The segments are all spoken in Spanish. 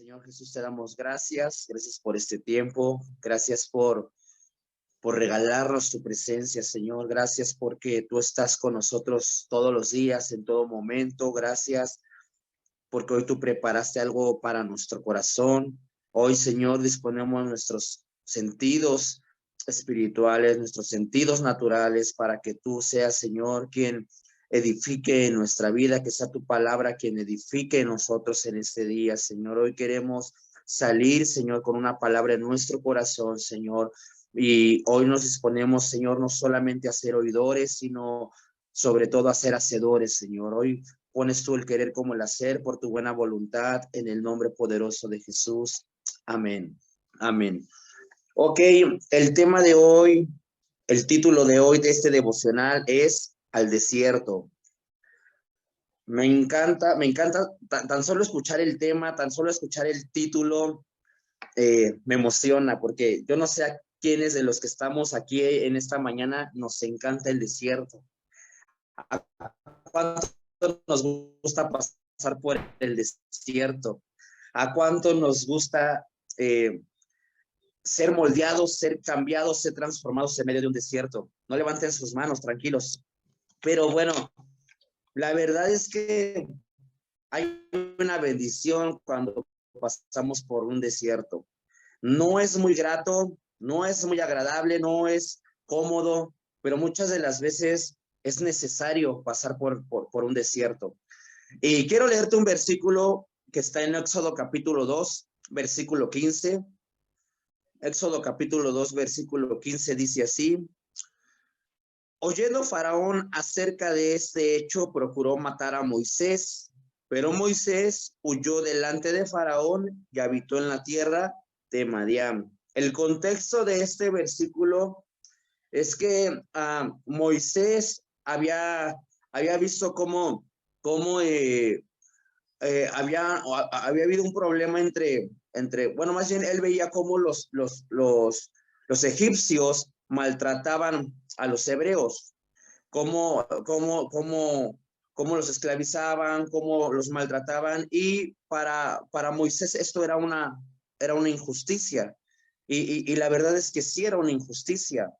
Señor Jesús, te damos gracias. Gracias por este tiempo. Gracias por regalarnos tu presencia, Señor. Gracias porque tú estás con nosotros todos los días, en todo momento. Gracias porque hoy tú preparaste algo para nuestro corazón. Hoy, Señor, disponemos nuestros sentidos espirituales, nuestros sentidos naturales, para que tú seas, Señor, quien edifique en nuestra vida, que sea tu palabra quien edifique en nosotros en este día, Señor. Hoy queremos salir, Señor, con una palabra en nuestro corazón, Señor. Y hoy nos disponemos, Señor, no solamente a ser oidores, sino sobre todo a ser hacedores, Señor. Hoy pones tú el querer como el hacer por tu buena voluntad, en el nombre poderoso de Jesús. Amén. Amén. Ok, el tema de hoy, el título de hoy de este devocional es Al desierto. Me encanta tan solo escuchar el tema, tan solo escuchar el título, me emociona, porque yo no sé a quiénes de los que estamos aquí en esta mañana nos encanta el desierto. ¿A cuánto nos gusta pasar por el desierto? ¿A cuánto nos gusta ser moldeados, ser cambiados, ser transformados en medio de un desierto? No levanten sus manos, tranquilos. Pero bueno, la verdad es que hay una bendición cuando pasamos por un desierto. No es muy grato, no es muy agradable, no es cómodo, pero muchas de las veces es necesario pasar por un desierto. Y quiero leerte un versículo que está en Éxodo capítulo 2, versículo 15. Éxodo capítulo 2, versículo 15 dice así: oyendo Faraón acerca de este hecho, procuró matar a Moisés, pero Moisés huyó delante de Faraón y habitó en la tierra de Madián. El contexto de este versículo es que Moisés había visto cómo había habido un problema bueno, más bien él veía cómo los egipcios maltrataban a los hebreos, cómo los esclavizaban, cómo los maltrataban, y para Moisés esto era una injusticia, y la verdad es que sí era una injusticia,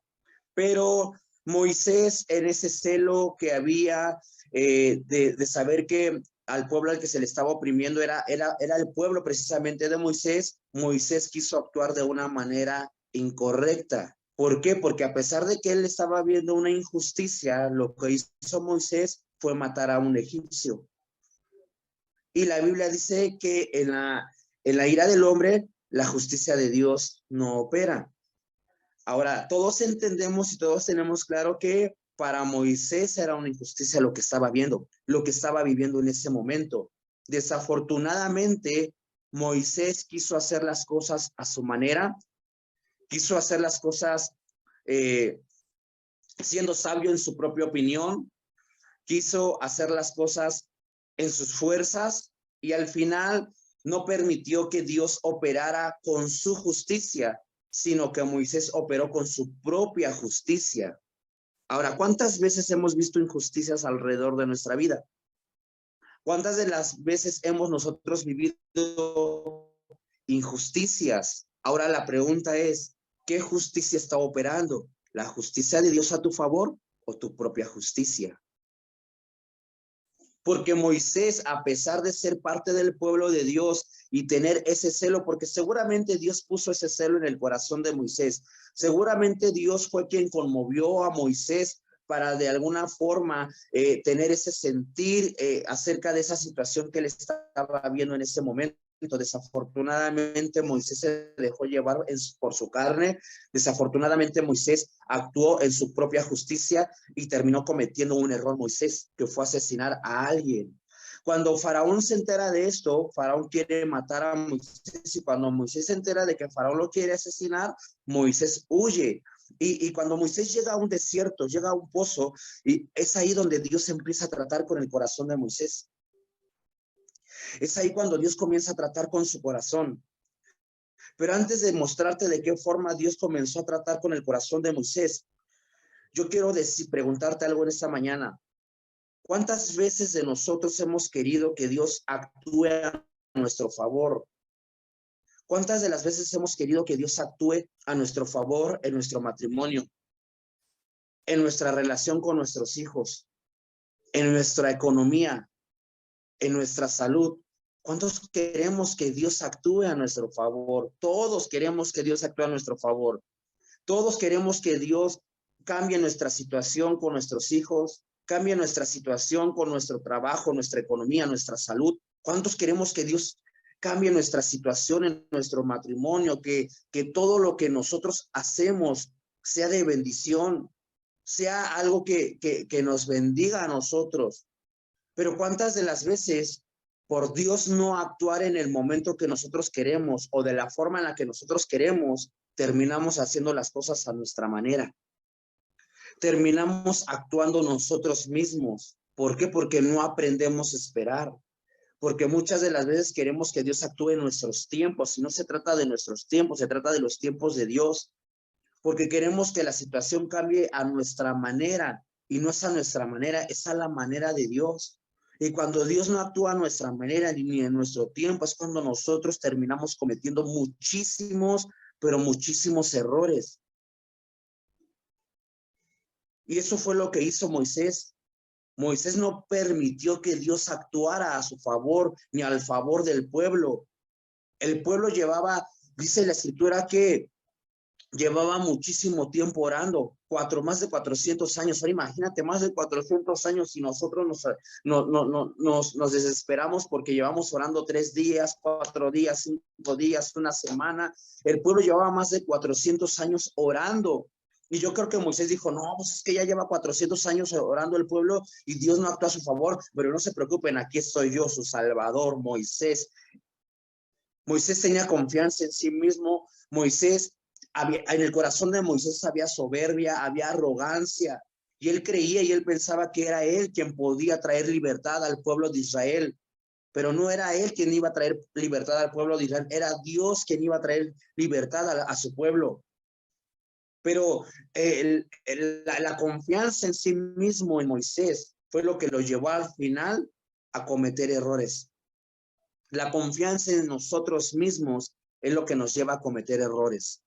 pero Moisés, en ese celo que había de saber que al pueblo al que se le estaba oprimiendo era el pueblo precisamente de Moisés, Moisés quiso actuar de una manera incorrecta. ¿Por qué? Porque a pesar de que él estaba viendo una injusticia, lo que hizo Moisés fue matar a un egipcio. Y la Biblia dice que en la ira del hombre, la justicia de Dios no opera. Ahora, todos entendemos y todos tenemos claro que para Moisés era una injusticia lo que estaba viendo, lo que estaba viviendo en ese momento. Desafortunadamente, Moisés quiso hacer las cosas a su manera, quiso hacer las cosas eh, siendo sabio en su propia opinión, quiso hacer las cosas en sus fuerzas, y al final no permitió que Dios operara con su justicia, sino que Moisés operó con su propia justicia. Ahora, ¿cuántas veces hemos visto injusticias alrededor de nuestra vida? ¿Cuántas de las veces hemos nosotros vivido injusticias? Ahora la pregunta es, ¿qué justicia está operando? ¿La justicia de Dios a tu favor o tu propia justicia? Porque Moisés, a pesar de ser parte del pueblo de Dios y tener ese celo, porque seguramente Dios puso ese celo en el corazón de Moisés, seguramente Dios fue quien conmovió a Moisés para de alguna forma tener ese sentir acerca de esa situación que él estaba viendo en ese momento. Desafortunadamente Moisés se dejó llevar por su carne, desafortunadamente Moisés actuó en su propia justicia y terminó cometiendo un error Moisés, que fue asesinar a alguien. Cuando Faraón se entera de esto, Faraón quiere matar a Moisés, y cuando Moisés se entera de que Faraón lo quiere asesinar, Moisés huye. Y cuando Moisés llega a un desierto, llega a un pozo, y es ahí donde Dios empieza a tratar con el corazón de Moisés. Es ahí cuando Dios comienza a tratar con su corazón. Pero antes de mostrarte de qué forma Dios comenzó a tratar con el corazón de Moisés, yo quiero preguntarte algo en esta mañana. ¿Cuántas veces de nosotros hemos querido que Dios actúe a nuestro favor? ¿Cuántas de las veces hemos querido que Dios actúe a nuestro favor en nuestro matrimonio, en nuestra relación con nuestros hijos, en nuestra economía, en nuestra salud? ¿Cuántos queremos que Dios actúe a nuestro favor? Todos queremos que Dios actúe a nuestro favor. Todos queremos que Dios cambie nuestra situación con nuestros hijos, cambie nuestra situación con nuestro trabajo, nuestra economía, nuestra salud. ¿Cuántos queremos que Dios cambie nuestra situación en nuestro matrimonio, que todo lo que nosotros hacemos sea de bendición, sea algo que nos bendiga a nosotros? Pero ¿cuántas de las veces, por Dios no actuar en el momento que nosotros queremos o de la forma en la que nosotros queremos, terminamos haciendo las cosas a nuestra manera? Terminamos actuando nosotros mismos. ¿Por qué? Porque no aprendemos a esperar. Porque muchas de las veces queremos que Dios actúe en nuestros tiempos, y no se trata de nuestros tiempos, se trata de los tiempos de Dios. Porque queremos que la situación cambie a nuestra manera, y no es a nuestra manera, es a la manera de Dios. Y cuando Dios no actúa a nuestra manera ni en nuestro tiempo, es cuando nosotros terminamos cometiendo muchísimos, pero muchísimos errores. Y eso fue lo que hizo Moisés. Moisés no permitió que Dios actuara a su favor ni al favor del pueblo. El pueblo llevaba, dice la escritura, que llevaba muchísimo tiempo orando, más de 400 años. Ahora imagínate, más de 400 años, y nosotros nos desesperamos porque llevamos orando 3 días, 4 días, 5 días, una semana. El pueblo llevaba más de 400 años orando. Y yo creo que Moisés dijo, no, pues es que ya lleva 400 años orando el pueblo y Dios no actuó a su favor, pero no se preocupen, aquí estoy yo, su Salvador, Moisés. Moisés tenía confianza en sí mismo. Moisés, en el corazón de Moisés había soberbia, había arrogancia, y él creía y él pensaba que era él quien podía traer libertad al pueblo de Israel. Pero no era él quien iba a traer libertad al pueblo de Israel, era Dios quien iba a traer libertad a su pueblo. Pero la confianza en sí mismo en Moisés fue lo que lo llevó al final a cometer errores. La confianza en nosotros mismos es lo que nos lleva a cometer errores.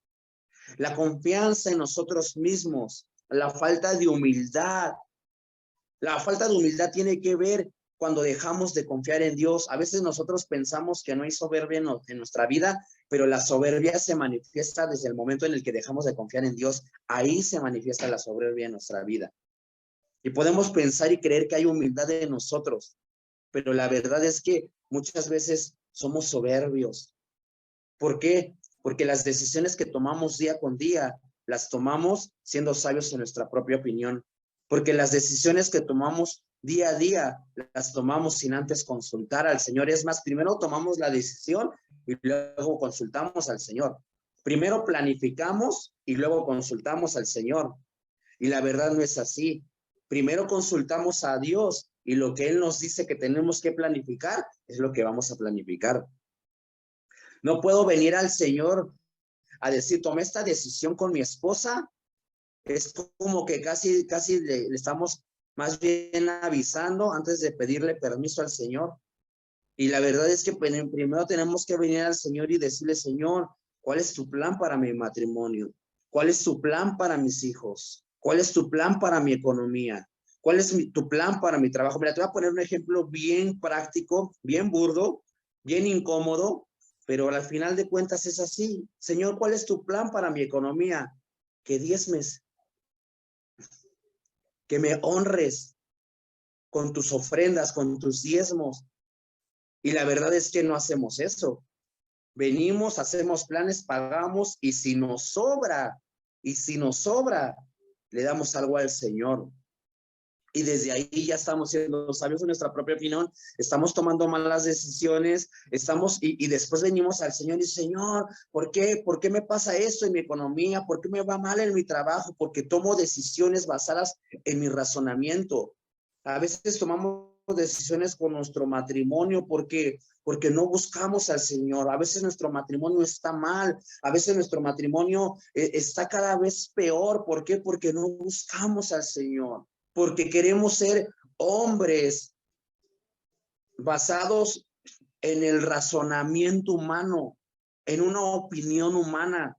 La confianza en nosotros mismos, la falta de humildad. La falta de humildad tiene que ver cuando dejamos de confiar en Dios. A veces nosotros pensamos que no hay soberbia en nuestra vida, pero la soberbia se manifiesta desde el momento en el que dejamos de confiar en Dios. Ahí se manifiesta la soberbia en nuestra vida. Y podemos pensar y creer que hay humildad en nosotros, pero la verdad es que muchas veces somos soberbios. ¿Por qué? Porque las decisiones que tomamos día con día, las tomamos siendo sabios en nuestra propia opinión. Porque las decisiones que tomamos día a día, las tomamos sin antes consultar al Señor. Es más, primero tomamos la decisión y luego consultamos al Señor. Primero planificamos y luego consultamos al Señor. Y la verdad no es así. Primero consultamos a Dios y lo que Él nos dice que tenemos que planificar es lo que vamos a planificar. No puedo venir al Señor a decir, tomé esta decisión con mi esposa. Es como que casi le estamos más bien avisando antes de pedirle permiso al Señor. Y la verdad es que primero tenemos que venir al Señor y decirle, Señor, ¿cuál es tu plan para mi matrimonio? ¿Cuál es tu plan para mis hijos? ¿Cuál es tu plan para mi economía? ¿Cuál es tu plan para mi trabajo? Mira, te voy a poner un ejemplo bien práctico, bien burdo, bien incómodo, pero al final de cuentas es así. Señor, ¿cuál es tu plan para mi economía? Que diezmes, que me honres con tus ofrendas, con tus diezmos. Y la verdad es que no hacemos eso. Venimos, hacemos planes, pagamos, y si nos sobra, le damos algo al Señor. Y desde ahí ya estamos siendo sabios en nuestra propia opinión, estamos tomando malas decisiones, y después venimos al Señor y Señor, ¿por qué me pasa esto en mi economía? ¿Por qué me va mal en mi trabajo? Porque tomo decisiones basadas en mi razonamiento. A veces tomamos decisiones con nuestro matrimonio porque no buscamos al Señor. A veces nuestro matrimonio está mal, a veces nuestro matrimonio está cada vez peor. ¿Por qué? Porque no buscamos al Señor. Porque queremos ser hombres basados en el razonamiento humano. en una opinión humana.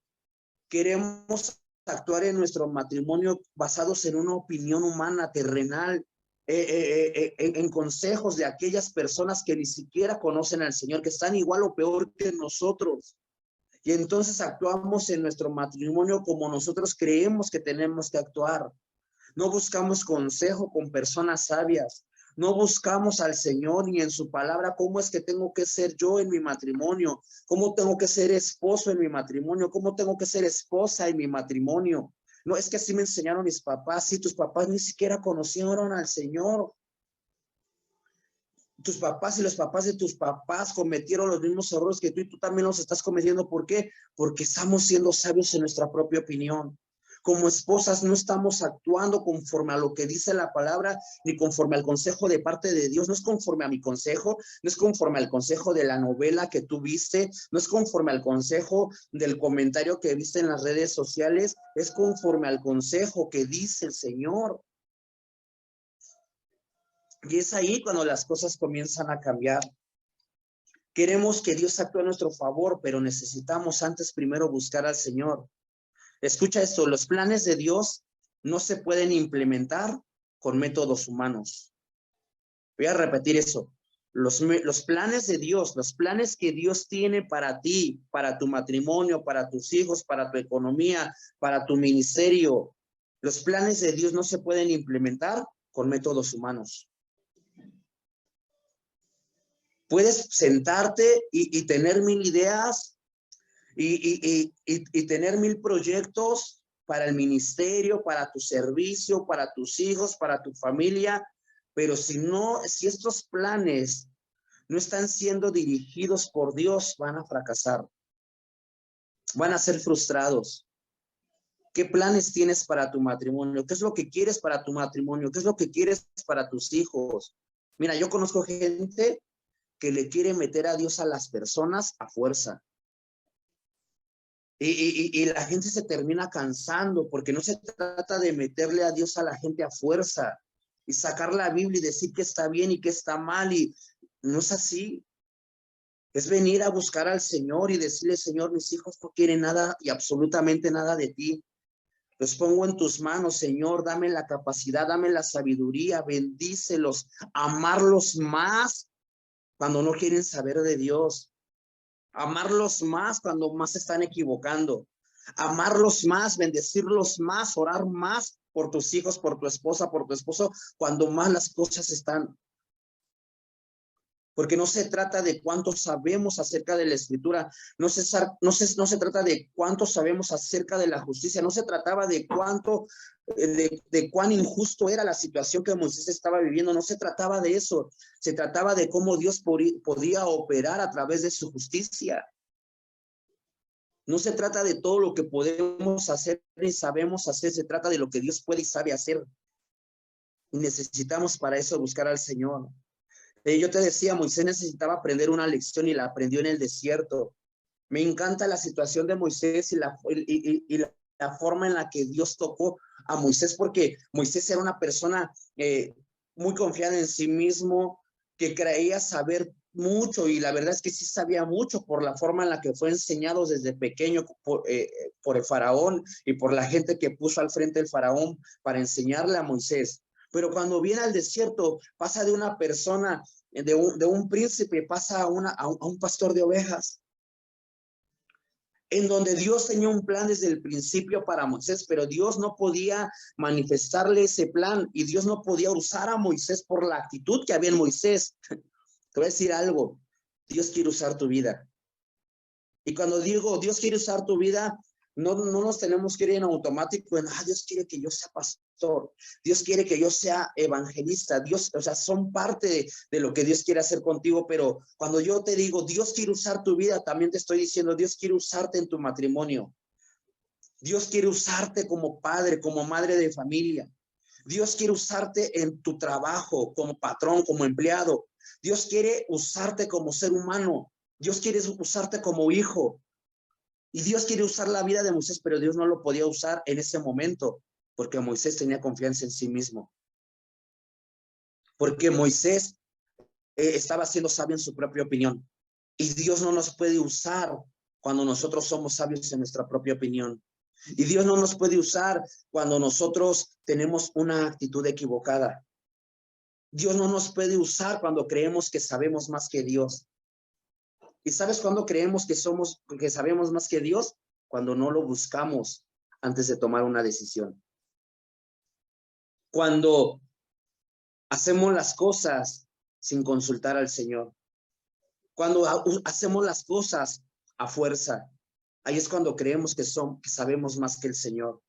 Queremos actuar en nuestro matrimonio basados en una opinión humana, terrenal, en consejos de aquellas personas que ni siquiera conocen al Señor, que están igual o peor que nosotros. Y entonces actuamos en nuestro matrimonio como nosotros creemos que tenemos que actuar. No buscamos consejo con personas sabias. No buscamos al Señor ni en su palabra cómo es que tengo que ser yo en mi matrimonio, cómo tengo que ser esposo en mi matrimonio, cómo tengo que ser esposa en mi matrimonio. No, es que así me enseñaron mis papás. Sí, tus papás ni siquiera conocieron al Señor. Tus papás y los papás de tus papás cometieron los mismos errores que tú y tú también los estás cometiendo. ¿Por qué? Porque estamos siendo sabios en nuestra propia opinión. Como esposas no estamos actuando conforme a lo que dice la palabra, ni conforme al consejo de parte de Dios. No es conforme a mi consejo, no es conforme al consejo de la novela que tú viste, no es conforme al consejo del comentario que viste en las redes sociales, es conforme al consejo que dice el Señor. Y es ahí cuando las cosas comienzan a cambiar. Queremos que Dios actúe a nuestro favor, pero necesitamos antes primero buscar al Señor. Escucha esto, los planes de Dios no se pueden implementar con métodos humanos. Voy a repetir eso. Los planes de Dios, los planes que Dios tiene para ti, para tu matrimonio, para tus hijos, para tu economía, para tu ministerio, los planes de Dios no se pueden implementar con métodos humanos. Puedes sentarte y tener 1000 ideas y tener 1000 proyectos para el ministerio, para tu servicio, para tus hijos, para tu familia, pero si estos planes no están siendo dirigidos por Dios, van a fracasar, van a ser frustrados. ¿Qué planes tienes para tu matrimonio? ¿Qué es lo que quieres para tu matrimonio? ¿Qué es lo que quieres para tus hijos? Mira, yo conozco gente que le quiere meter a Dios a las personas a fuerza. Y la gente se termina cansando porque no se trata de meterle a Dios a la gente a fuerza y sacar la Biblia y decir que está bien y que está mal, y no es así. Es venir a buscar al Señor y decirle: Señor, mis hijos no quieren nada y absolutamente nada de ti. Los pongo en tus manos, Señor, dame la capacidad, dame la sabiduría, bendícelos, amarlos más cuando no quieren saber de Dios. Amarlos más cuando más se están equivocando. Amarlos más, bendecirlos más, orar más por tus hijos, por tu esposa, por tu esposo, cuando más las cosas están. Porque no se trata de cuánto sabemos acerca de la Escritura, no se trata de cuánto sabemos acerca de la justicia, no se trataba de de cuán injusto era la situación que Moisés estaba viviendo, no se trataba de eso, se trataba de cómo Dios podía operar a través de su justicia. No se trata de todo lo que podemos hacer y sabemos hacer, se trata de lo que Dios puede y sabe hacer. Y necesitamos para eso buscar al Señor. Yo te decía, Moisés necesitaba aprender una lección y la aprendió en el desierto. Me encanta la situación de Moisés y la forma en la que Dios tocó a Moisés, porque Moisés era una persona muy confiada en sí mismo, que creía saber mucho, y la verdad es que sí sabía mucho por la forma en la que fue enseñado desde pequeño por el faraón y por la gente que puso al frente el faraón para enseñarle a Moisés. Pero cuando viene al desierto, pasa de una persona, de un príncipe, pasa a un pastor de ovejas, en donde Dios tenía un plan desde el principio para Moisés, pero Dios no podía manifestarle ese plan y Dios no podía usar a Moisés por la actitud que había en Moisés. Te voy a decir algo, Dios quiere usar tu vida. Y cuando digo Dios quiere usar tu vida, no nos tenemos que ir en automático en, Dios quiere que yo sea pastor, Dios quiere que yo sea evangelista, Dios, o sea, son parte de lo que Dios quiere hacer contigo, pero cuando yo te digo Dios quiere usar tu vida, también te estoy diciendo Dios quiere usarte en tu matrimonio, Dios quiere usarte como padre, como madre de familia, Dios quiere usarte en tu trabajo, como patrón, como empleado, Dios quiere usarte como ser humano, Dios quiere usarte como hijo. Y Dios quiere usar la vida de Moisés, pero Dios no lo podía usar en ese momento, porque Moisés tenía confianza en sí mismo. Porque Moisés estaba siendo sabio en su propia opinión. Y Dios no nos puede usar cuando nosotros somos sabios en nuestra propia opinión. Y Dios no nos puede usar cuando nosotros tenemos una actitud equivocada. Dios no nos puede usar cuando creemos que sabemos más que Dios. ¿Y sabes cuándo creemos que sabemos más que Dios? Cuando no lo buscamos antes de tomar una decisión. Cuando hacemos las cosas sin consultar al Señor. Cuando hacemos las cosas a fuerza. Ahí es cuando creemos que sabemos más que el Señor.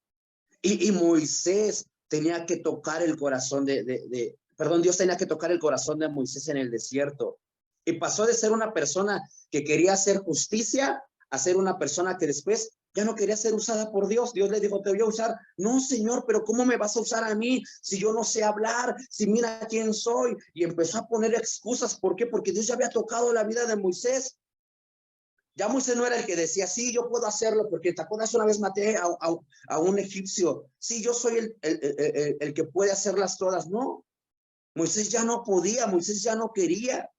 Y Moisés tenía que tocar el corazón Dios tenía que tocar el corazón de Moisés en el desierto. Y pasó de ser una persona que quería hacer justicia a ser una persona que después ya no quería ser usada por Dios. Dios le dijo, te voy a usar. No, Señor, pero ¿cómo me vas a usar a mí si yo no sé hablar? Si mira quién soy. Y empezó a poner excusas. ¿Por qué? Porque Dios ya había tocado la vida de Moisés. Ya Moisés no era el que decía, sí, yo puedo hacerlo, porque te acuerdas una vez maté a un egipcio. Sí, yo soy el que puede hacerlas todas. No, Moisés ya no podía, Moisés ya no quería.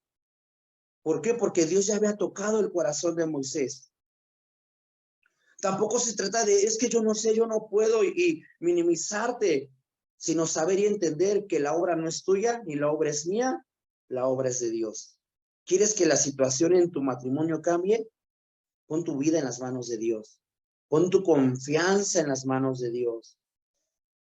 ¿Por qué? Porque Dios ya había tocado el corazón de Moisés. Tampoco se trata de, es que yo no sé, yo no puedo y minimizarte, sino saber y entender que la obra no es tuya, ni la obra es mía, la obra es de Dios. ¿Quieres que la situación en tu matrimonio cambie? Pon tu vida en las manos de Dios. Pon tu confianza en las manos de Dios.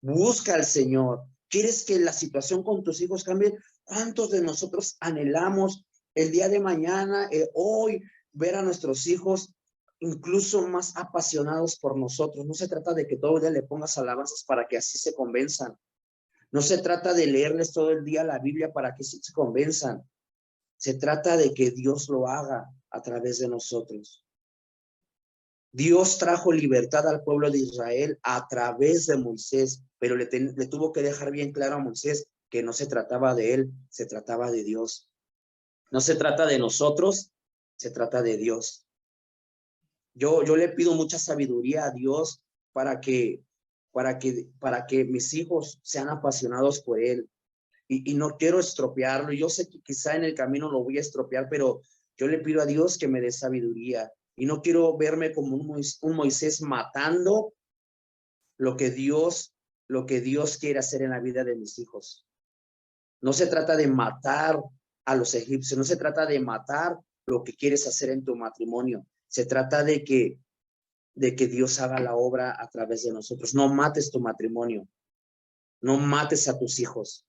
Busca al Señor. ¿Quieres que la situación con tus hijos cambie? ¿Cuántos de nosotros anhelamos el día de mañana, hoy, ver a nuestros hijos incluso más apasionados por nosotros? No se trata de que todo el día le pongas alabanzas para que así se convenzan. No se trata de leerles todo el día la Biblia para que así se convenzan. Se trata de que Dios lo haga a través de nosotros. Dios trajo libertad al pueblo de Israel a través de Moisés, pero le tuvo que dejar bien claro a Moisés que no se trataba de él, se trataba de Dios. No se trata de nosotros, se trata de Dios. Yo le pido mucha sabiduría a Dios para que mis hijos sean apasionados por él. Y no quiero estropearlo. Yo sé que quizá en el camino lo voy a estropear, pero yo le pido a Dios que me dé sabiduría. Y no quiero verme como un Moisés matando lo que Dios quiere hacer en la vida de mis hijos. No se trata de matar a los egipcios, no se trata de matar lo que quieres hacer en tu matrimonio. Se trata de que Dios haga la obra a través de nosotros. No mates tu matrimonio. No mates a tus hijos.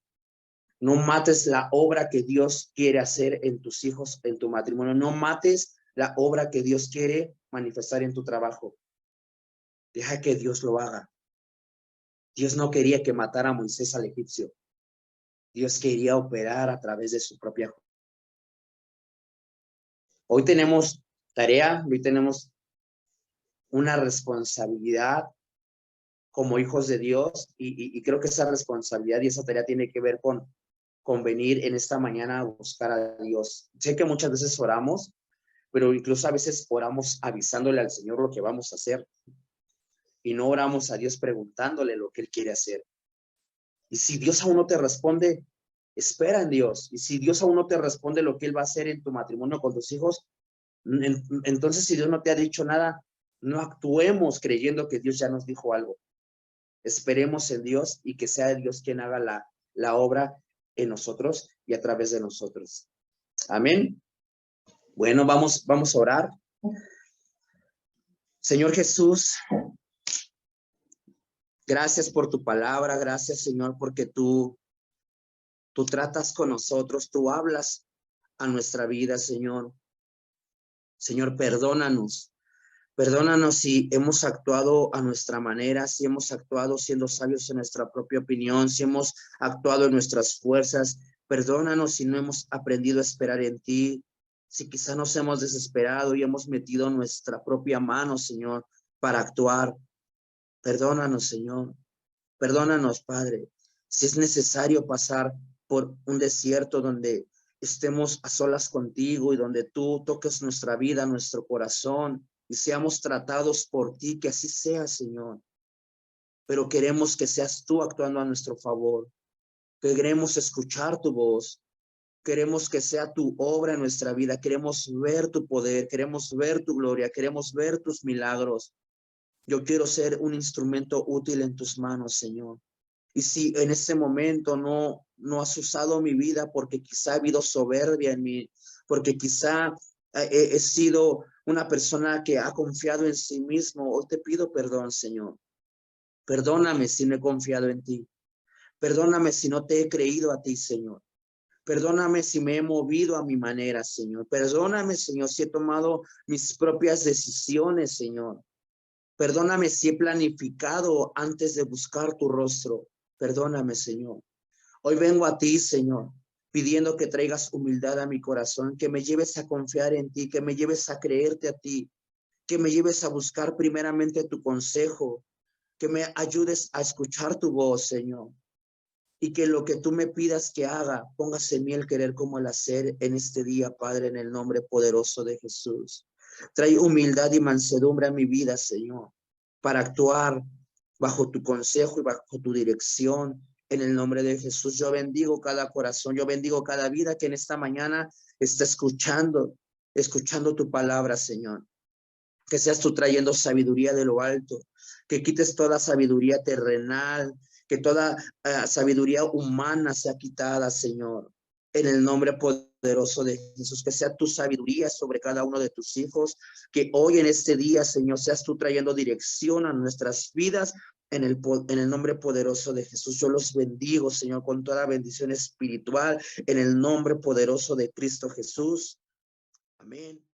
No mates la obra que Dios quiere hacer en tus hijos, en tu matrimonio. No mates la obra que Dios quiere manifestar en tu trabajo. Deja que Dios lo haga. Dios no quería que matara a Moisés al egipcio. Dios quería operar a través de su propia. Hoy tenemos tarea, hoy tenemos una responsabilidad como hijos de Dios y creo que esa responsabilidad y esa tarea tiene que ver con venir en esta mañana a buscar a Dios. Sé que muchas veces oramos, pero incluso a veces oramos avisándole al Señor lo que vamos a hacer y no oramos a Dios preguntándole lo que Él quiere hacer. Y si Dios aún no te responde, espera en Dios. Y si Dios aún no te responde lo que Él va a hacer en tu matrimonio con tus hijos, entonces si Dios no te ha dicho nada, no actuemos creyendo que Dios ya nos dijo algo. Esperemos en Dios y que sea Dios quien haga la obra en nosotros y a través de nosotros. Amén. Bueno, vamos a orar. Señor Jesús, gracias por tu palabra, gracias Señor porque tú tratas con nosotros, tú hablas a nuestra vida, Señor. Señor, perdónanos si hemos actuado a nuestra manera, si hemos actuado siendo sabios en nuestra propia opinión, si hemos actuado en nuestras fuerzas. Perdónanos si no hemos aprendido a esperar en ti, si quizá nos hemos desesperado y hemos metido nuestra propia mano, Señor, para actuar. Perdónanos, Señor. Perdónanos, Padre. Si es necesario pasar por un desierto donde estemos a solas contigo y donde tú toques nuestra vida, nuestro corazón y seamos tratados por ti, que así sea, Señor. Pero queremos que seas tú actuando a nuestro favor. Queremos escuchar tu voz. Queremos que sea tu obra en nuestra vida. Queremos ver tu poder, queremos ver tu gloria, queremos ver tus milagros. Yo quiero ser un instrumento útil en tus manos, Señor. Y si en este momento no has usado mi vida porque quizá ha habido soberbia en mí, porque quizá he sido una persona que ha confiado en sí mismo, hoy te pido perdón, Señor. Perdóname si no he confiado en ti. Perdóname si no te he creído a ti, Señor. Perdóname si me he movido a mi manera, Señor. Perdóname, Señor, si he tomado mis propias decisiones, Señor. Perdóname si he planificado antes de buscar tu rostro. Perdóname, Señor. Hoy vengo a ti, Señor, pidiendo que traigas humildad a mi corazón, que me lleves a confiar en ti, que me lleves a creerte a ti, que me lleves a buscar primeramente tu consejo, que me ayudes a escuchar tu voz, Señor. Y que lo que tú me pidas que haga, pongas en mí el querer como el hacer en este día, Padre, en el nombre poderoso de Jesús. Trae humildad y mansedumbre a mi vida, Señor, para actuar bajo tu consejo y bajo tu dirección. En el nombre de Jesús, yo bendigo cada corazón, yo bendigo cada vida que en esta mañana está escuchando tu palabra, Señor. Que seas tú trayendo sabiduría de lo alto, que quites toda sabiduría terrenal, que toda sabiduría humana sea quitada, Señor, en el nombre poderoso de Jesús, que sea tu sabiduría sobre cada uno de tus hijos, que hoy en este día, Señor, seas tú trayendo dirección a nuestras vidas, en el nombre poderoso de Jesús. Yo los bendigo, Señor, con toda bendición espiritual, en el nombre poderoso de Cristo Jesús. Amén.